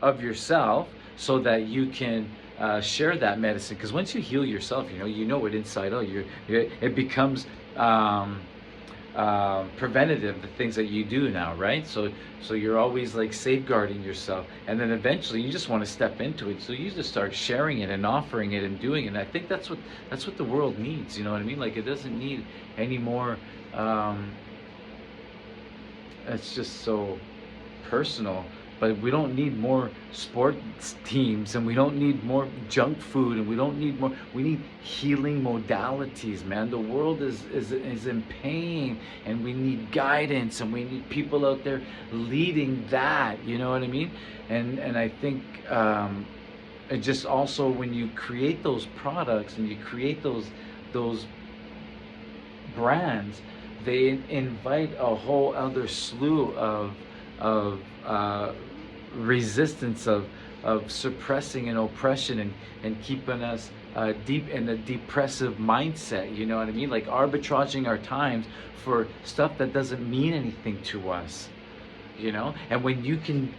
of yourself so that you can share that medicine. Because once you heal yourself, you know it inside out. It becomes preventative, the things that you do now, right? So you're always like safeguarding yourself, and then eventually you just want to step into it. So you just start sharing it and offering it and doing it. And I think that's what the world needs. You know what I mean? Like, it doesn't need any more. It's just so personal. But we don't need more sports teams, and we don't need more junk food, and we don't need more. We need healing modalities, man. The world is in pain, and we need guidance, and we need people out there leading that. You know what I mean? And I think it just also, when you create those products and you create those brands, they invite a whole other slew of resistance, of suppressing and oppression, and keeping us deep in a depressive mindset. You know what I mean? Like, arbitraging our times for stuff that doesn't mean anything to us. And when you can,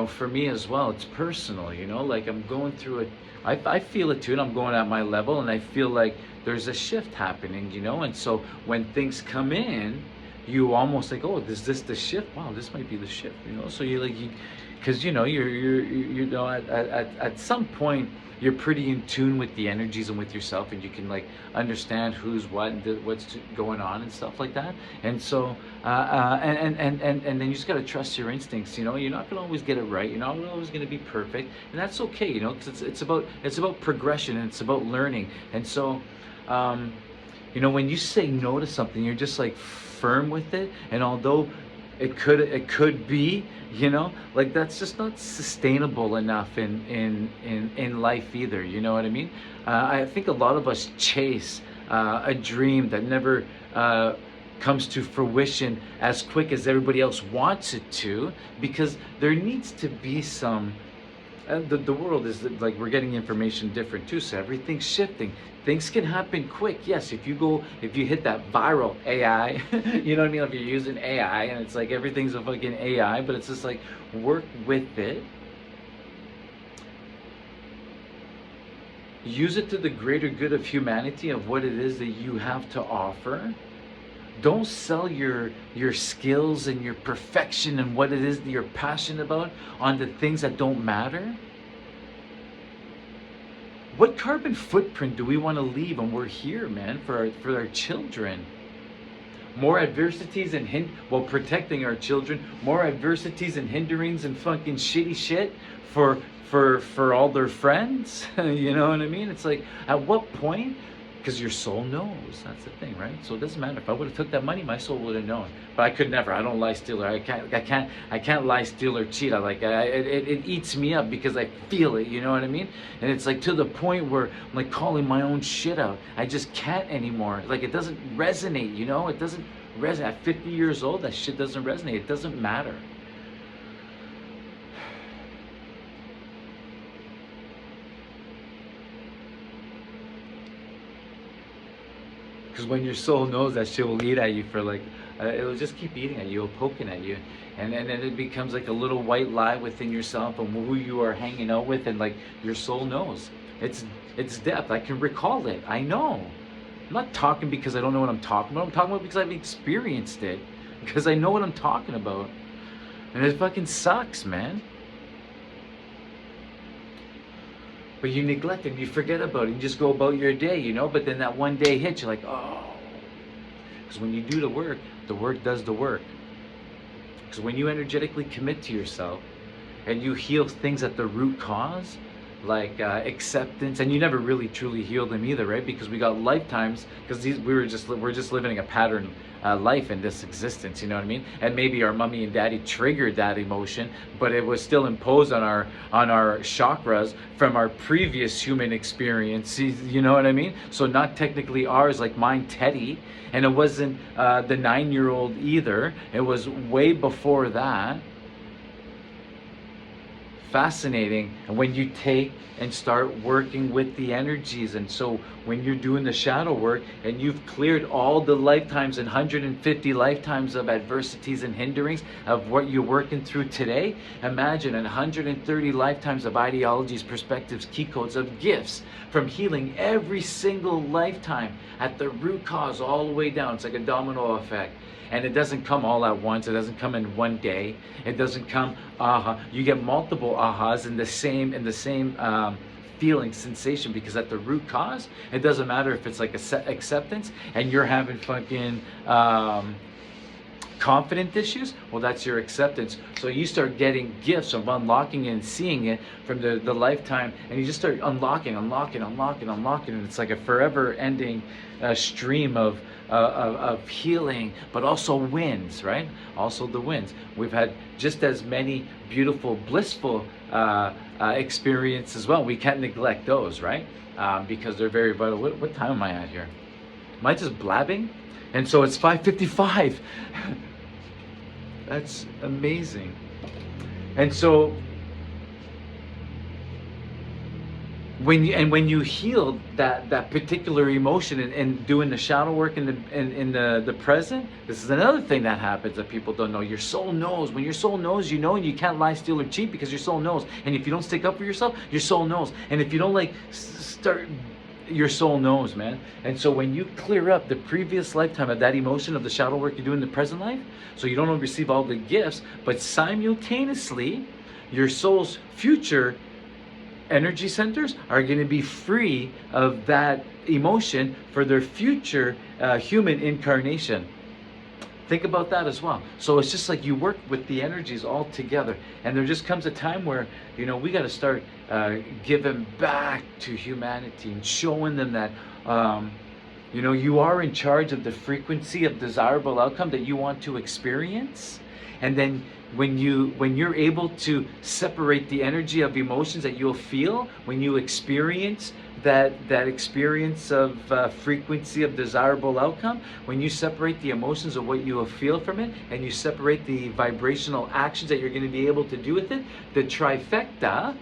for me as well, it's personal. Like, I'm going through it. I feel it too, and I'm going at my level, and I feel like there's a shift happening. And so when things come in, you almost like, oh, is this the shift? Wow, this might be the shift. So because you're at some point you're pretty in tune with the energies and with yourself, and you can like understand who's what and what's going on and stuff like that. And so and then you just got to trust your instincts. You're not gonna always get it right. You're not always gonna be perfect, and that's okay. Because it's about progression, and it's about learning. And so when you say no to something, you're just like firm with it. And although it could be, like, that's just not sustainable enough in life either. You know what I mean? I think a lot of us chase a dream that never comes to fruition as quick as everybody else wants it to, because there needs to be some. The world is like, we're getting information different too, so everything's shifting. Things can happen quick. Yes, if you hit that viral AI, you know what I mean? If you're using AI and it's like everything's a fucking AI, but it's just like, work with it. Use it to the greater good of humanity, of what it is that you have to offer. Don't sell your skills and your perfection and what it is that you're passionate about on the things that don't matter. What carbon footprint do we want to leave when we're here, man, for our children? More adversities and while protecting our children, more adversities and hinderings and fucking shitty shit for all their friends. You know what I mean? It's like, at what point? Because your soul knows. That's the thing, right? So it doesn't matter. If I would have took that money, my soul would have known. But I could never. I don't lie, steal, or I can't lie, steal, or cheat. It eats me up because I feel it. You know what I mean? And it's like, to the point where I'm like calling my own shit out. I just can't anymore. Like, it doesn't resonate. It doesn't resonate. At 50 years old, that shit doesn't resonate. It doesn't matter. Because when your soul knows, that shit will eat at you for like, it'll just keep eating at you, poking at you. And then it becomes like a little white lie within yourself and who you are hanging out with. And like, your soul knows. It's depth. I can recall it. I know. I'm not talking because I don't know what I'm talking about. I'm talking about because I've experienced it. Because I know what I'm talking about. And it fucking sucks, man. But you neglect it, you forget about it, you just go about your day, but then that one day hits, you're like, oh. Because when you do the work does the work. Because when you energetically commit to yourself and you heal things at the root cause, like acceptance, and you never really truly heal them either, right? Because we got lifetimes, because we're just living a pattern life in this existence, you know what I mean? And maybe our mommy and daddy triggered that emotion, but it was still imposed on our chakras from our previous human experience, you know what I mean? So not technically ours, like mine, Teddy, and it wasn't the 9-year-old either. It was way before that. fascinating. And when you take and start working with the energies, and so when you're doing the shadow work and you've cleared all the lifetimes and 150 lifetimes of adversities and hinderings of what you're working through today, imagine 130 lifetimes of ideologies, perspectives, key codes, of gifts from healing every single lifetime at the root cause all the way down. It's like a domino effect. And it doesn't come all at once. It doesn't come in one day. It doesn't come You get multiple ahas in the same feeling, sensation, because at the root cause, it doesn't matter if it's like acceptance and you're having fucking confident issues. Well, that's your acceptance. So you start getting gifts of unlocking and seeing it from the lifetime, and you just start unlocking, and it's like a forever ending stream of healing, but also wins, right? Also the wins. We've had just as many beautiful, blissful experiences as well. We can't neglect those, right? Because they're very vital. What time am I at here? Am I just blabbing? And so it's 5:55. That's amazing. And so when you heal that particular emotion and doing the shadow work in the present, this is another thing that happens that people don't know. Your soul knows. When your soul knows, you know, and you can't lie, steal, or cheat, because your soul knows. And if you don't stick up for yourself, your soul knows. And if you don't your soul knows, man. And so when you clear up the previous lifetime of that emotion of the shadow work you do in the present life, so you don't receive all the gifts, but simultaneously your soul's future energy centers are going to be free of that emotion for their future human incarnation. Think about that as well. So it's just like you work with the energies all together, and there just comes a time where, you know, we got to start giving back to humanity and showing them that you know, you are in charge of the frequency of desirable outcome that you want to experience. And then when you're able to separate the energy of emotions that you'll feel when you experience that experience of frequency of desirable outcome, when you separate the emotions of what you will feel from it, and you separate the vibrational actions that you're going to be able to do with it, the trifecta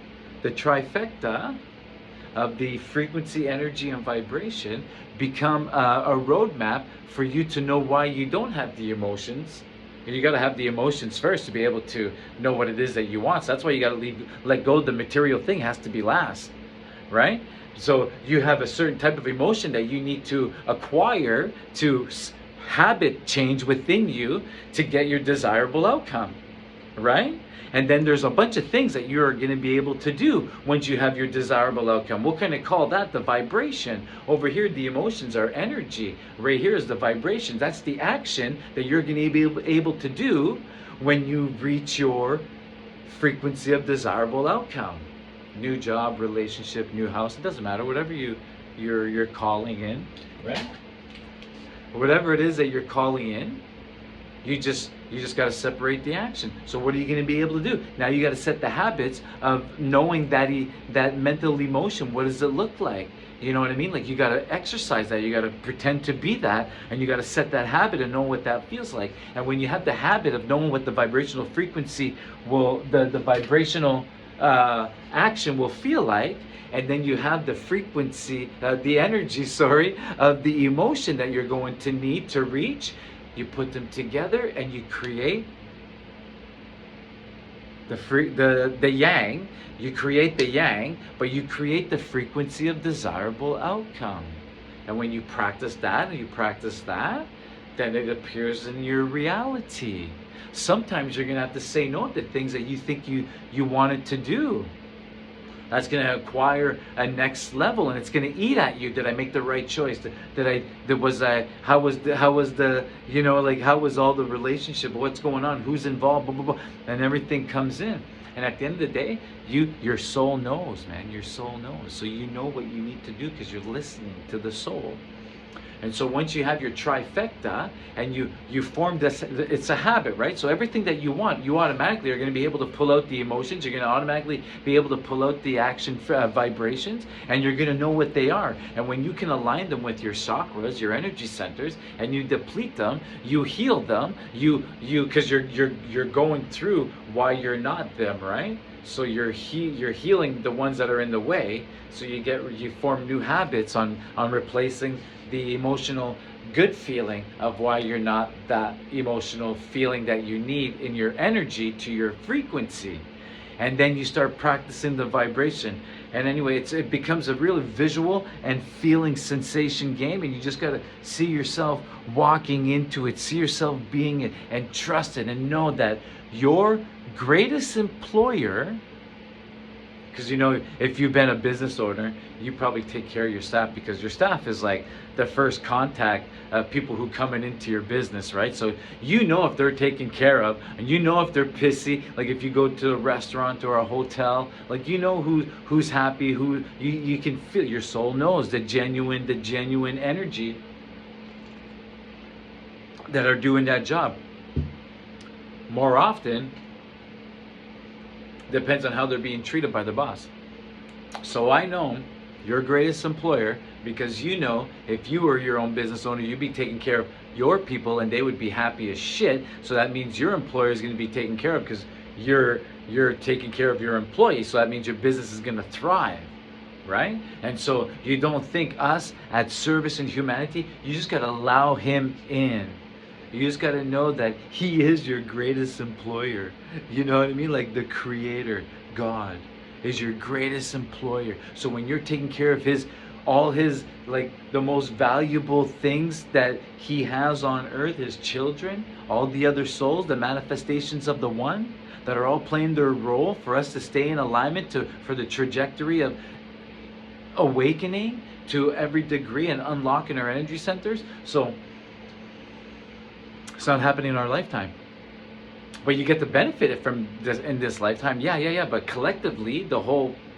of the frequency, energy, and vibration become a roadmap for you to know why you don't have the emotions. And you got to have the emotions first to be able to know what it is that you want. So that's why you got to let go of the material thing. Has to be last, right? So you have a certain type of emotion that you need to acquire to habit change within you to get your desirable outcome, right? And then there's a bunch of things that you're going to be able to do once you have your desirable outcome. We'll kind of call that the vibration. Over here, the emotions are energy. Right here is the vibration. That's the action that you're going to be able to do when you reach your frequency of desirable outcome. New job, relationship, new house. It doesn't matter. Whatever you're calling in, right? Whatever it is that you're calling in, you just got to separate the action. So what are you going to be able to do? Now you got to set the habits of knowing that mental emotion. What does it look like? You know what I mean? Like, you got to exercise that. You got to pretend to be that, and you got to set that habit and know what that feels like. And when you have the habit of knowing what the vibrational frequency will, the vibrational action will feel like, and then you have the frequency, the energy, of the emotion that you're going to need to reach. You put them together and you create the yang. You create the yang, but you create the frequency of desirable outcome. And when you practice that and you practice that, then it appears in your reality. Sometimes you're going to have to say no to things that you think you wanted to do. That's going to acquire a next level, and it's going to eat at you. Did I make the right choice? How was the you know, like, how was all the relationship? What's going on? Who's involved? Blah, blah, blah. And everything comes in. And at the end of the day, your soul knows, man. Your soul knows. So you know what you need to do because you're listening to the soul. And so once you have your trifecta and you form this, it's a habit, right? So everything that you want, you automatically are going to be able to pull out the emotions. You're going to automatically be able to pull out the action vibrations, and you're going to know what they are. And when you can align them with your chakras, your energy centers, and you deplete them, you heal them, because you're going through why you're not them, right? So you're healing the ones that are in the way. So you form new habits on replacing the emotional good feeling of why you're not that emotional feeling that you need in your energy to your frequency. And then you start practicing the vibration. And anyway, it becomes a really visual and feeling sensation game, and you just got to see yourself walking into it, see yourself being it, and trust it, and know that your greatest employer, because if you've been a business owner, you probably take care of your staff, because your staff is like the first contact of people who coming into your business, right? So if they're taken care of, and if they're pissy. Like if you go to a restaurant or a hotel, like who's happy, who you can feel. Your soul knows the genuine energy that are doing that job. More often, depends on how they're being treated by the boss. So I know your greatest employer, because if you were your own business owner, you'd be taking care of your people and they would be happy as shit. So that means your employer is going to be taken care of, because you're taking care of your employees. So that means your business is going to thrive, right? And so you don't think us at service and humanity, you just got to allow him in. You just got to know that he is your greatest employer. You know what I mean? Like the creator, God, is your greatest employer. So when you're taking care of all his, like the most valuable things that he has on earth, his children, all the other souls, the manifestations of the one, that are all playing their role for us to stay in alignment for the trajectory of awakening to every degree and unlocking our energy centers. So it's not happening in our lifetime, but you get to benefit from this in this lifetime. Yeah. But collectively,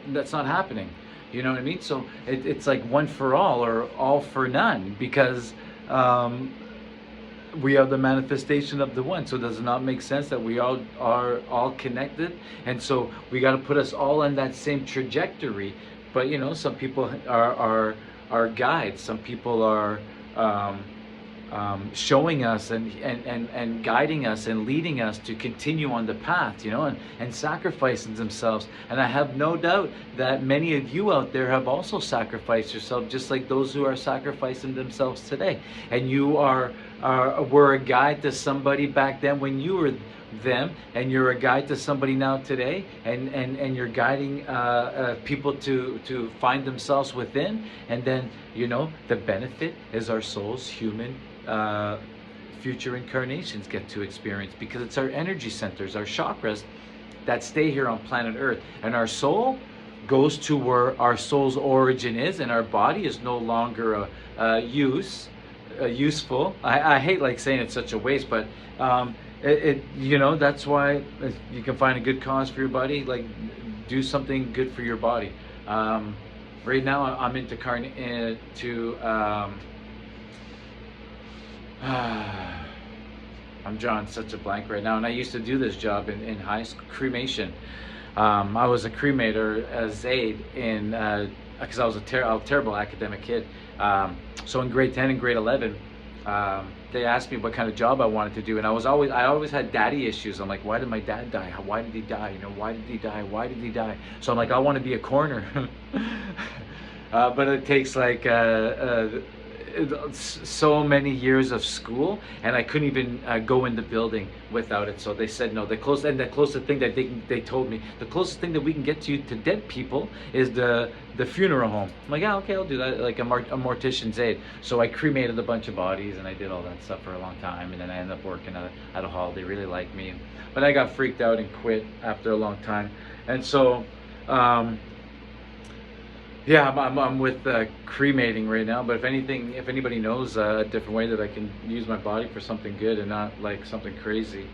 that's not happening. You know what I mean? So it's like one for all or all for none, because we are the manifestation of the one. So does it not make sense that we all are all connected? And so we got to put us all on that same trajectory. But some people are guides. Some people are showing us and guiding us and leading us to continue on the path, and sacrificing themselves. And I have no doubt that many of you out there have also sacrificed yourself, just like those who are sacrificing themselves today. And you were a guide to somebody back then when you were them, and you're a guide to somebody now today, and you're guiding people to find themselves within. And then the benefit is our souls, human future incarnations get to experience, because it's our energy centers, our chakras, that stay here on planet Earth, and our soul goes to where our soul's origin is, and our body is no longer useful. I hate like saying it's such a waste, but that's why you can find a good cause for your body. Like, do something good for your body. Right now I'm I'm drawing such a blank right now, and I used to do this job in high school, cremation. I was a cremator as aide because I was a terrible academic kid. So in grade 10 and grade 11, they asked me what kind of job I wanted to do, and I always had daddy issues. I'm like, why did my dad die? Why did he die? Why did he die? Why did he die? So I'm like, I want to be a coroner. But it takes like so many years of school, and I couldn't even go in the building without it. So they said no. The closest thing that they told me, the closest thing that we can get to dead people is the funeral home. I'm like, yeah, okay, I'll do that, like a mortician's aide. So I cremated a bunch of bodies, and I did all that stuff for a long time, and then I ended up working at a hall. They really liked me, but I got freaked out and quit after a long time. And so yeah, I'm with cremating right now. But if anybody knows a different way that I can use my body for something good and not like something crazy,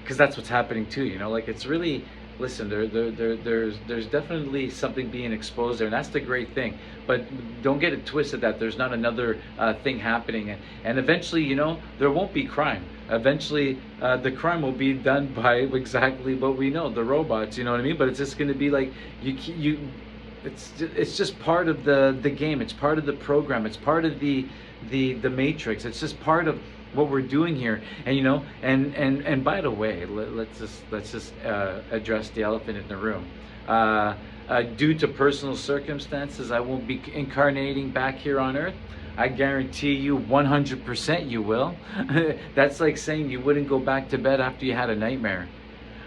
because that's what's happening too. Like it's really, listen, there's definitely something being exposed there, and that's the great thing. But don't get it twisted that there's not another thing happening, and eventually, there won't be crime. Eventually, the crime will be done by exactly what we know, the robots. You know what I mean? But it's just going to be like it's just part of the game. It's part of the program. It's part of the matrix. It's just part of what we're doing here. And you know, and by the way, let's just address the elephant in the room. Due to personal circumstances, I won't be incarnating back here on Earth. I guarantee you 100% you will. That's like saying you wouldn't go back to bed after you had a nightmare.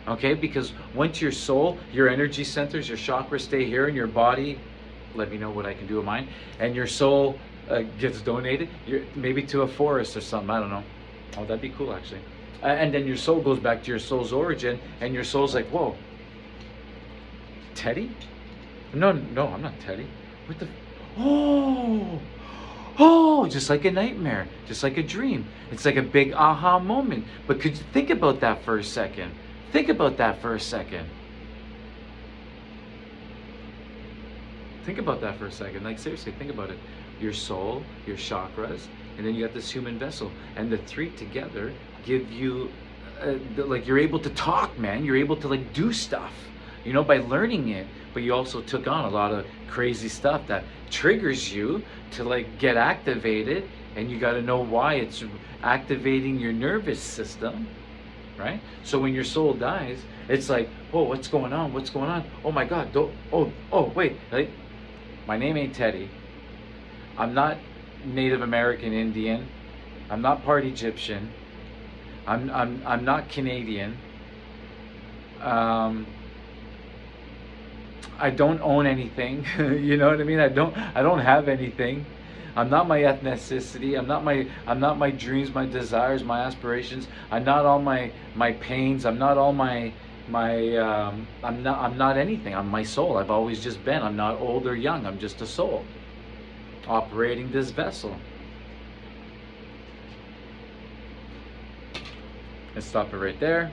Okay, because once your soul, your energy centers, your chakras stay here in your body, let me know what I can do with mine, and your soul gets donated, maybe to a forest or something, I don't know. Oh, that'd be cool actually. And then your soul goes back to your soul's origin, and your soul's like, whoa, Teddy? No, no, I'm not Teddy. What the? Oh, oh, just like a nightmare, just like a dream. It's like a big aha moment. But could you think about that for a second? Think about that for a second. Think about that for a second. Like seriously, think about it. Your soul, your chakras, and then you got this human vessel, and the three together give you, like you're able to talk, man. You're able to like do stuff, you know, by learning it. But you also took on a lot of crazy stuff that triggers you to like get activated, and you got to know why it's activating your nervous system, right? So when your soul dies, it's like, oh, what's going on? What's going on? Oh my God! Don't. Oh, wait. Like, my name ain't Teddy. I'm not Native American Indian. I'm not part Egyptian. I'm not Canadian. I don't own anything. You know what I mean? I don't have anything. I'm not my ethnicity. I'm not my dreams, my desires, my aspirations. I'm not all my pains. I'm not all my I'm not anything. I'm my soul. I've always just been. I'm not old or young. I'm just a soul operating this vessel. Let's stop it right there.